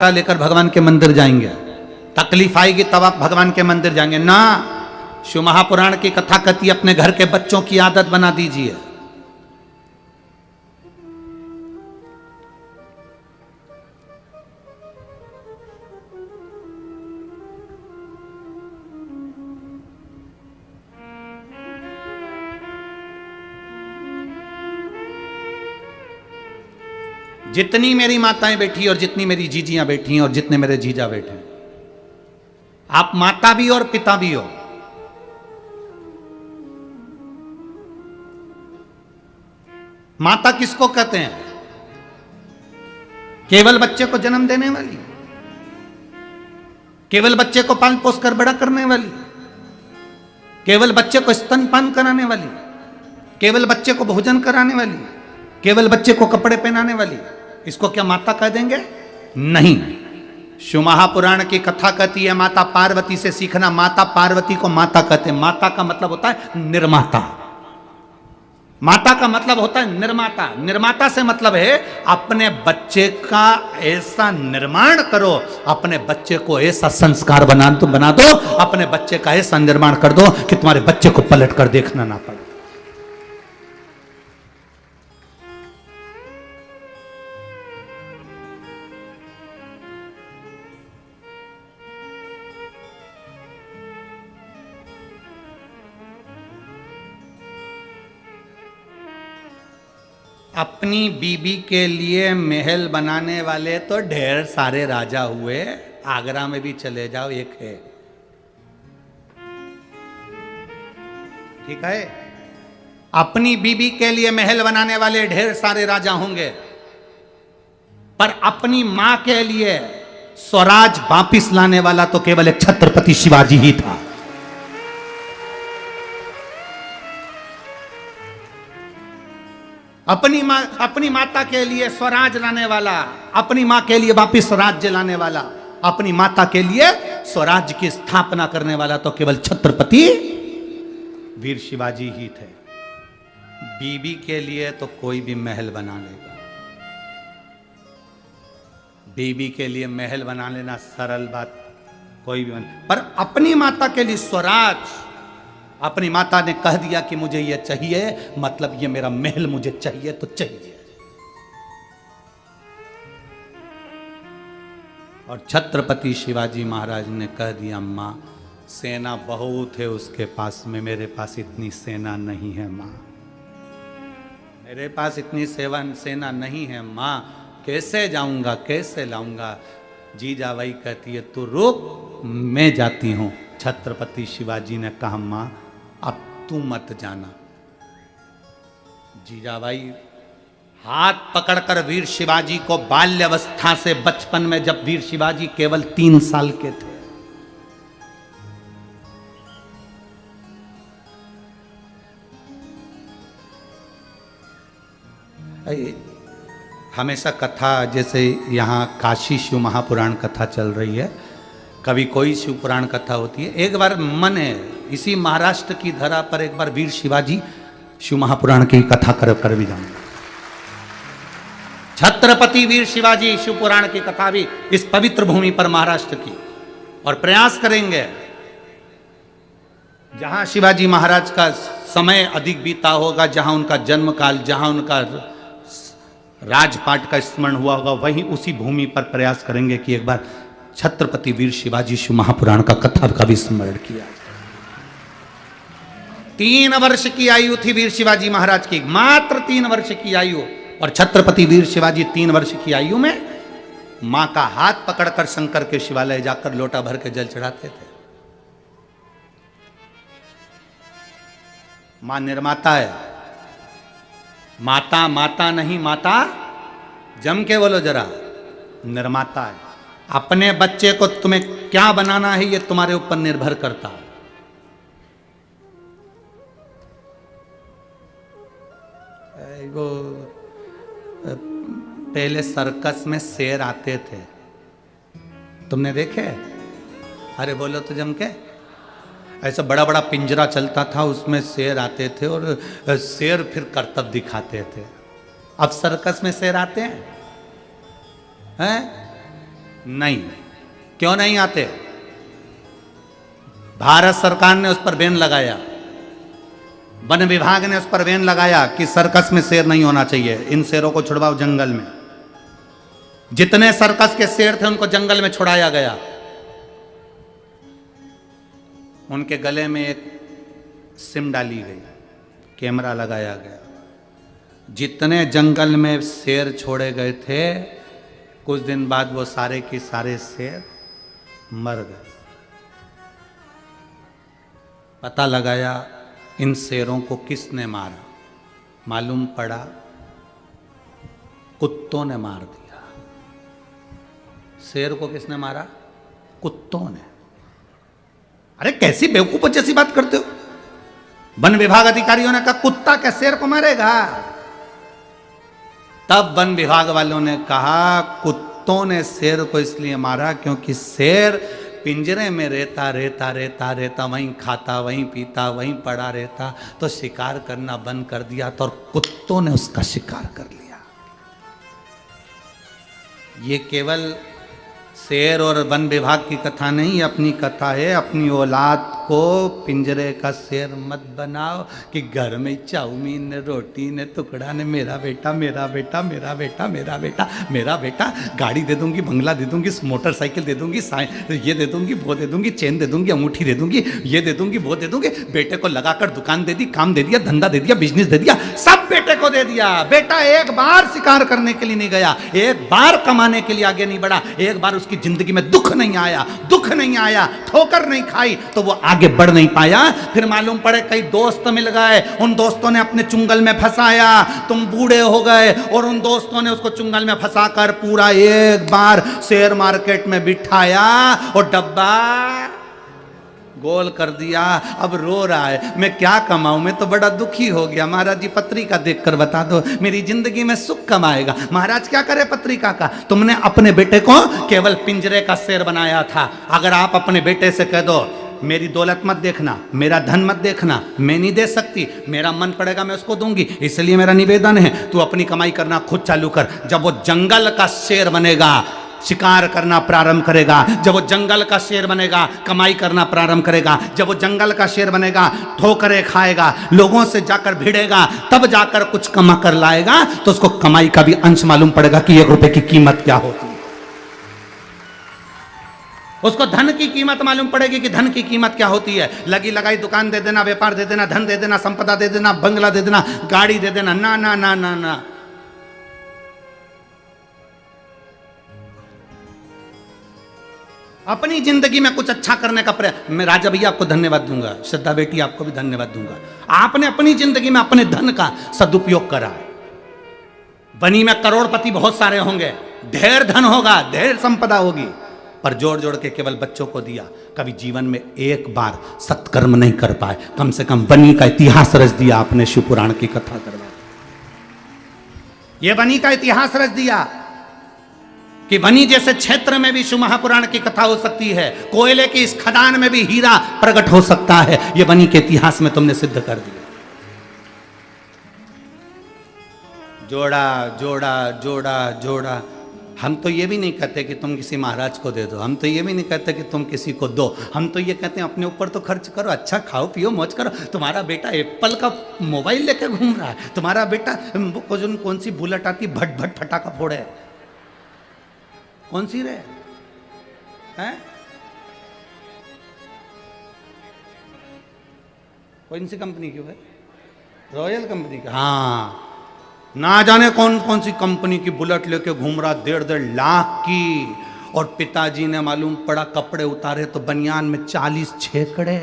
लेकर भगवान के मंदिर जाएंगे, तकलीफ आएगी तब आप भगवान के मंदिर जाएंगे ना। शिव महापुराण की कथा कहती है अपने घर के बच्चों की आदत बना दीजिए। जितनी मेरी माताएं बैठी और जितनी मेरी जीजियां बैठी हैं और जितने मेरे जीजा बैठे हैं, आप माता भी और पिता भी हो। माता किसको कहते हैं? केवल बच्चे को जन्म देने वाली, केवल बच्चे को पाल पोस कर बड़ा करने वाली, केवल बच्चे को स्तनपान कराने वाली, केवल बच्चे को भोजन कराने वाली, केवल बच्चे को कपड़े पहनाने वाली, इसको क्या माता कह देंगे? नहीं। शिव महापुराण की कथा कहती है माता पार्वती से सीखना। माता पार्वती को माता कहते हैं। माता का मतलब होता है निर्माता। माता का मतलब होता है निर्माता। निर्माता से मतलब है अपने बच्चे का ऐसा निर्माण करो, अपने बच्चे को ऐसा संस्कार बना दो, अपने बच्चे का ऐसा निर्माण कर दो कि तुम्हारे बच्चे को पलट कर देखना ना पड़े। अपनी बीबी के लिए महल बनाने वाले तो ढेर सारे राजा हुए। आगरा में भी चले जाओ, एक है, ठीक है। अपनी बीबी के लिए महल बनाने वाले ढेर सारे राजा होंगे, पर अपनी मां के लिए स्वराज वापिस लाने वाला तो केवल एक छत्रपति शिवाजी ही था। अपनी माता के लिए स्वराज लाने वाला, अपनी मां के लिए वापिस स्वराज्य लाने वाला, अपनी माता के लिए स्वराज्य की स्थापना करने वाला तो केवल छत्रपति वीर शिवाजी ही थे। बीबी के लिए तो कोई भी महल बना लेगा। बीबी के लिए महल बना लेना सरल बात, कोई भी पर अपनी माता के लिए स्वराज, अपनी माता ने कह दिया कि मुझे ये चाहिए, मतलब ये मेरा महल मुझे चाहिए तो चाहिए। और छत्रपति शिवाजी महाराज ने कह दिया मां सेना बहुत है उसके पास में, मेरे पास इतनी सेना नहीं है मां, मेरे पास इतनी सेना नहीं है मां, कैसे जाऊंगा, कैसे लाऊंगा? जीजा वही कहती है तू रुक, मैं जाती हूं। छत्रपति शिवाजी ने कहा मां अब तू मत जाना। जीजाबाई हाथ पकड़कर वीर शिवाजी को बाल्यावस्था से, बचपन में जब वीर शिवाजी केवल 3 साल के थे, हमेशा कथा जैसे यहाँ काशी शिव महापुराण कथा चल रही है, कभी कोई शिव पुराण कथा होती है। एक बार मन है इसी महाराष्ट्र की धरा पर एक बार वीर शिवाजी शिव महापुराण की कथा कर भी जाऊंगा। छत्रपति वीर शिवाजी शिव पुराण की कथा भी इस पवित्र भूमि पर महाराष्ट्र की, और प्रयास करेंगे जहां शिवाजी महाराज का समय अधिक बीता होगा, जहां उनका जन्म काल, जहां उनका राजपाट का स्मरण हुआ होगा, वहीं उसी भूमि पर प्रयास करेंगे कि एक बार छत्रपति वीर शिवाजी शिव महापुराण का कथा का भी स्मरण किया। 3 वर्ष की आयु थी वीर शिवाजी महाराज की, मात्र 3 वर्ष की आयु, और छत्रपति वीर शिवाजी 3 वर्ष की आयु में मां का हाथ पकड़कर शंकर के शिवालय जाकर लोटा भर के जल चढ़ाते थे। मां निर्माता है। माता माता नहीं, माता जम के बोलो जरा, निर्माता है। अपने बच्चे को तुम्हें क्या बनाना है ये तुम्हारे ऊपर निर्भर करता है। वो पहले सर्कस में शेर आते थे, तुमने देखे? अरे बोलो तो जम के। ऐसा बड़ा बड़ा पिंजरा चलता था, उसमें शेर आते थे और शेर फिर करतब दिखाते थे। अब सर्कस में शेर आते हैं? नहीं। क्यों नहीं आते? भारत सरकार ने उस पर बैन लगाया, वन विभाग ने उस पर बैन लगाया कि सर्कस में शेर नहीं होना चाहिए, इन शेरों को छुड़वाओ जंगल में। जितने सर्कस के शेर थे उनको जंगल में छुड़ाया गया, उनके गले में एक सिम डाली गई, कैमरा लगाया गया। जितने जंगल में शेर छोड़े गए थे, कुछ दिन बाद वो सारे के सारे शेर मर गए। पता लगाया इन शेरों को किसने मारा, मालूम पड़ा कुत्तों ने मार दिया। शेर को किसने मारा? कुत्तों ने। अरे कैसी बेवकूफ जैसी बात करते हो। वन विभाग अधिकारियों ने कहा कुत्ता क्या शेर को मारेगा? तब वन विभाग वालों ने कहा कुत्तों ने शेर को इसलिए मारा क्योंकि शेर पिंजरे में रहता वहीं खाता, वहीं पीता, वहीं पड़ा रहता, तो शिकार करना बंद कर दिया तो और कुत्तों ने उसका शिकार कर लिया। ये केवल शेर और वन विभाग की कथा नहीं, अपनी कथा है। अपनी औलाद को पिंजरे का शेर मत बनाओ कि घर में चाउमीन ने, रोटी ने, टुकड़ा ने, मेरा बेटा मेरा बेटा मेरा बेटा मेरा बेटा मेरा बेटा, गाड़ी दे दूंगी, बंगला दे दूंगी, मोटरसाइकिल दे दूंगी, ये दे दूंगी, वो दे दूंगी, चेन दे दूंगी, अंगूठी दे दूंगी, ये दे दूंगी, वो दे दूंगी। बेटे को लगाकर दुकान दे दी, काम दे दिया, धंधा दे दिया, बिजनेस दे दिया, सब बेटे को दे दिया। बेटा एक बार शिकार करने के लिए नहीं गया, एक बार कमाने के लिए आगे नहीं बढ़ा, एक बार उसकी जिंदगी में दुख नहीं आया, ठोकर नहीं खाई तो वो आगे बढ़ नहीं पाया। फिर मालूम पड़े कई दोस्त मिल गए, उन दोस्तों ने अपने चुंगल में फंसाया, तुम बूढ़े हो गए और उन दोस्तों ने उसको चुंगल में फंसाकर पूरा एक बार शेयर मार्केट में बिठाया और डब्बा गोल कर दिया। अब रो रहा है, मैं क्या कमाऊं, मैं तो बड़ा दुखी हो गया। महाराज जी पत्रिका देखकर बता दो, मेरी जिंदगी में सुख कम आएगा। महाराज क्या करे पत्रिका का? तुमने अपने बेटे को केवल पिंजरे का शेर बनाया था। अगर आप अपने बेटे से कह दो मेरी दौलत मत देखना, मेरा धन मत देखना, मैं नहीं दे सकती, मेरा मन पड़ेगा मैं उसको दूंगी, इसलिए मेरा निवेदन है तू अपनी कमाई करना खुद चालू कर। जब वो जंगल का शेर बनेगा, शिकार करना प्रारंभ करेगा, जब वो जंगल का शेर बनेगा, कमाई करना प्रारंभ करेगा, जब वो जंगल का शेर बनेगा, ठोकरें खाएगा, लोगों से जाकर भिड़ेगा, तब जाकर कुछ कमा कर लाएगा, तो उसको कमाई का भी अंश मालूम पड़ेगा कि 1 रुपए की कीमत क्या होती है। उसको धन की कीमत मालूम पड़ेगी कि धन की कीमत क्या होती है। लगी लगाई दुकान दे देना, व्यापार दे देना, धन दे देना, संपदा दे देना, बंगला दे देना, गाड़ी दे देना, ना ना ना ना ना। अपनी जिंदगी में कुछ अच्छा करने का प्रयास। मैं राजा भैया आपको धन्यवाद दूंगा, श्रद्धा बेटी आपको भी धन्यवाद दूंगा। आपने अपनी जिंदगी में अपने धन का सदुपयोग करा। बनी में करोड़पति बहुत सारे होंगे, ढेर धन होगा, ढेर संपदा होगी, पर जोड़ जोड़ के केवल बच्चों को दिया। कभी जीवन में एक बार सत्कर्म नहीं कर पाए। कम से कम बनी का इतिहास रच दिया आपने, शिव पुराण की कथा करवा। ये बनी का इतिहास रच दिया कि बनी जैसे क्षेत्र में भी शिव महापुराण की कथा हो सकती है, कोयले की इस खदान में भी हीरा प्रकट हो सकता है। ये बनी के इतिहास में तुमने सिद्ध कर दिया। जोड़ा जोड़ा जोड़ा जोड़ा। हम तो ये भी नहीं कहते कि तुम किसी महाराज को दे दो, हम तो ये भी नहीं कहते कि तुम किसी को दो, हम तो ये कहते हैं अपने ऊपर तो खर्च करो, अच्छा खाओ पियो मौज करो। तुम्हारा बेटा एप्पल का मोबाइल लेकर घूम रहा है, तुम्हारा बेटा कौन सी बुलेट आती भट भट फटाका फोड़े, कौन सी रे हैं, कौन सी कंपनी की है? रॉयल कंपनी का। हाँ, ना जाने कौन कौन सी कंपनी की बुलेट लेके घूम रहा, 1.5 लाख की। और पिताजी ने मालूम पड़ा कपड़े उतारे तो बनियान में 40 छेकड़े।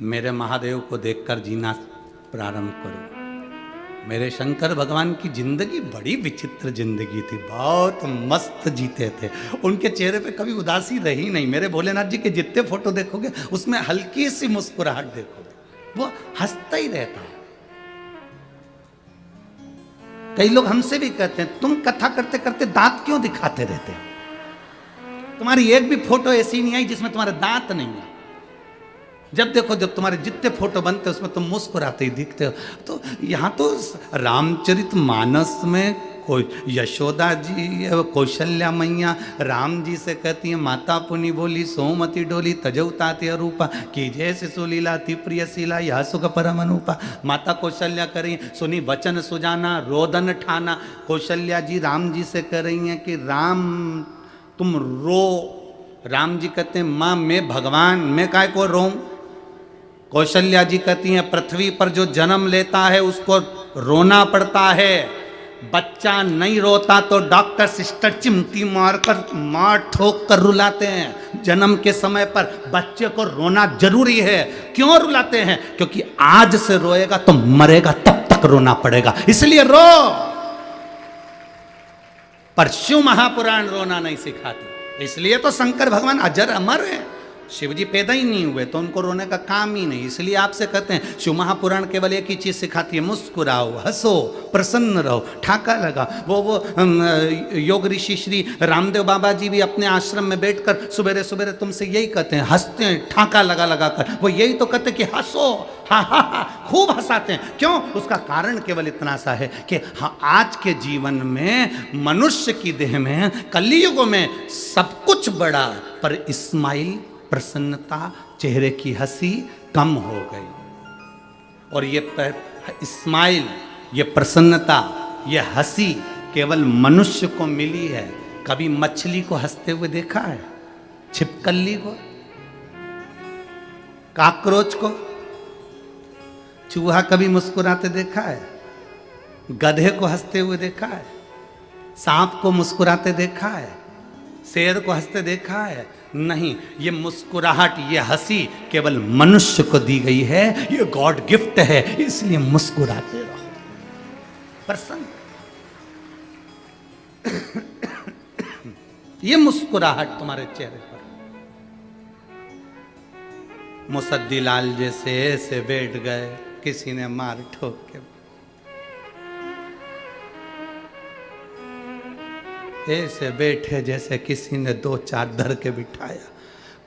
मेरे महादेव को देखकर जीना प्रारंभ करो। मेरे शंकर भगवान की जिंदगी बड़ी विचित्र जिंदगी थी, बहुत मस्त जीते थे। उनके चेहरे पे कभी उदासी रही नहीं। मेरे भोलेनाथ जी के जितने फोटो देखोगे उसमें हल्की सी मुस्कुराहट देखोगे, वो हंसता ही रहता है। कई लोग हमसे भी कहते हैं तुम कथा करते करते दांत क्यों दिखाते रहते हो? तुम्हारी एक भी फोटो ऐसी नहीं आई जिसमें तुम्हारे दांत नहीं है। जब देखो, जब तुम्हारे जितने फोटो बनते हैं उसमें तुम मुस्कुराते ही दिखते हो। तो यहाँ तो रामचरितमानस में कोई यशोदा जी, कौशल्या मैया राम जी से कहती हैं, माता पुनि बोली सोमति डोली तजौताते अरूपा की जैसे सुलीला ति प्रियशीला यह सुख परम अनुपा। माता कौशल्या कर रही हैं, सुनी वचन सुजाना रोदन ठाना। कौशल्या जी राम जी से कह रही हैं कि राम तुम रो। राम जी कहते हैं माँ मैं भगवान, मैं काय को रो। कौशल्या जी कहती हैं पृथ्वी पर जो जन्म लेता है उसको रोना पड़ता है, बच्चा नहीं रोता तो डॉक्टर सिस्टर चिमटी मार ठोक कर रुलाते हैं। जन्म के समय पर बच्चे को रोना जरूरी है। क्यों रुलाते हैं? क्योंकि आज से रोएगा तो मरेगा तब तक रोना पड़ेगा, इसलिए रो। पर शिव महापुराण रोना नहीं सिखाती, इसलिए तो शंकर भगवान अजर अमर है। शिव जी पैदा ही नहीं हुए तो उनको रोने का काम ही नहीं। इसलिए आपसे कहते हैं शिव महापुराण केवल एक ही चीज सिखाती है, मुस्कुराओ, हंसो, प्रसन्न रहो, ठाका लगा। वो योग ऋषि श्री रामदेव बाबा जी भी अपने आश्रम में बैठकर सुबेरे सुबेरे तुमसे यही कहते हैं, हंसते हैं ठाका लगा लगा कर। वो यही तो कहते हैं कि हंसो, हा हा हा, खूब हंसाते हैं। क्यों? उसका कारण केवल इतना सा है कि हाँ, आज के जीवन में मनुष्य की देह में कलयुग में सब कुछ बड़ा, पर स्माइल, प्रसन्नता, चेहरे की हंसी कम हो गई। और ये स्माइल, ये प्रसन्नता, ये हंसी केवल मनुष्य को मिली है। कभी मछली को हंसते हुए देखा है? छिपकली को, काकरोच को, चूहा कभी मुस्कुराते देखा है? गधे को हंसते हुए देखा है? सांप को मुस्कुराते देखा है? शेर को हंसते देखा है? नहीं। ये मुस्कुराहट, ये हंसी केवल मनुष्य को दी गई है, ये गॉड गिफ्ट है, इसलिए मुस्कुराते रहो, प्रसन्न। ये मुस्कुराहट तुम्हारे चेहरे पर। मुसद्दी लाल जैसे ऐसे बैठ गए, किसी ने मार ठोक के, ऐसे बैठे जैसे किसी ने दो चार धर के बिठाया।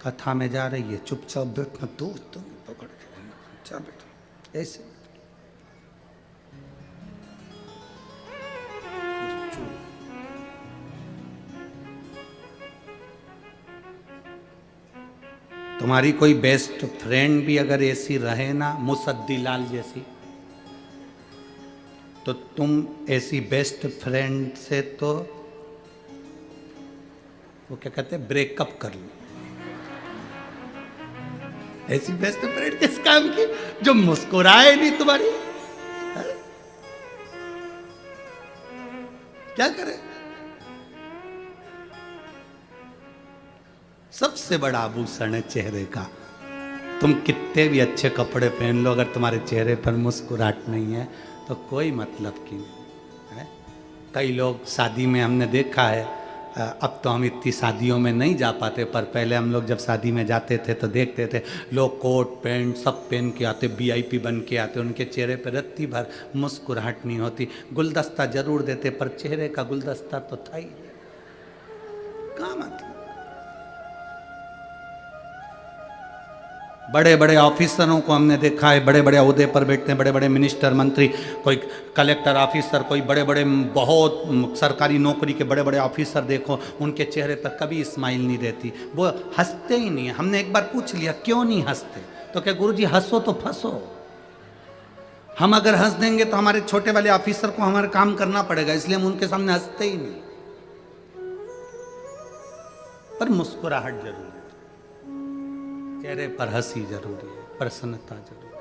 कथा में जा रही है, चुपचाप बैठना, दोस्त पकड़ के चुपचाप बैठो, ऐसे तुम्हारी कोई बेस्ट फ्रेंड भी अगर ऐसी रहे ना, मुसद्दी लाल जैसी, तो तुम ऐसी बेस्ट फ्रेंड से तो वो क्या कहते हैं, ब्रेकअप कर लो। ऐसी बेस्ट फ्रेंड किस काम की जो मुस्कुराए नहीं तुम्हारी? क्या करे? सबसे बड़ा आभूषण है चेहरे का। तुम कितने भी अच्छे कपड़े पहन लो, अगर तुम्हारे चेहरे पर मुस्कुराहट नहीं है तो कोई मतलब की नहीं है। कई लोग शादी में हमने देखा है, अब तो हम इतनी शादियों में नहीं जा पाते, पर पहले हम लोग जब शादी में जाते थे तो देखते थे लोग कोट पैंट सब पहन के आते, VIP बन के आते, उनके चेहरे पर रत्ती भर मुस्कुराहट नहीं होती। गुलदस्ता जरूर देते पर चेहरे का गुलदस्ता तो था ही, क्या मतलब। बड़े बड़े ऑफिसरों को हमने देखा है, बड़े बड़े ओहदे पर बैठते हैं, बड़े बड़े मिनिस्टर, मंत्री, कोई कलेक्टर ऑफिसर, कोई बड़े बड़े बहुत सरकारी नौकरी के बड़े बड़े ऑफिसर, देखो उनके चेहरे पर कभी स्माइल नहीं रहती, वो हंसते ही नहीं है। हमने एक बार पूछ लिया क्यों नहीं हंसते, तो क्या गुरुजी हंसो तो फंसो। हम अगर हंस देंगे तो हमारे छोटे वाले ऑफिसर को हमारा काम करना पड़ेगा, इसलिए हम उनके सामने हंसते ही नहीं। पर मुस्कुराहट जरूरी है, चेहरे पर हंसी जरूरी है, प्रसन्नता जरूरी है।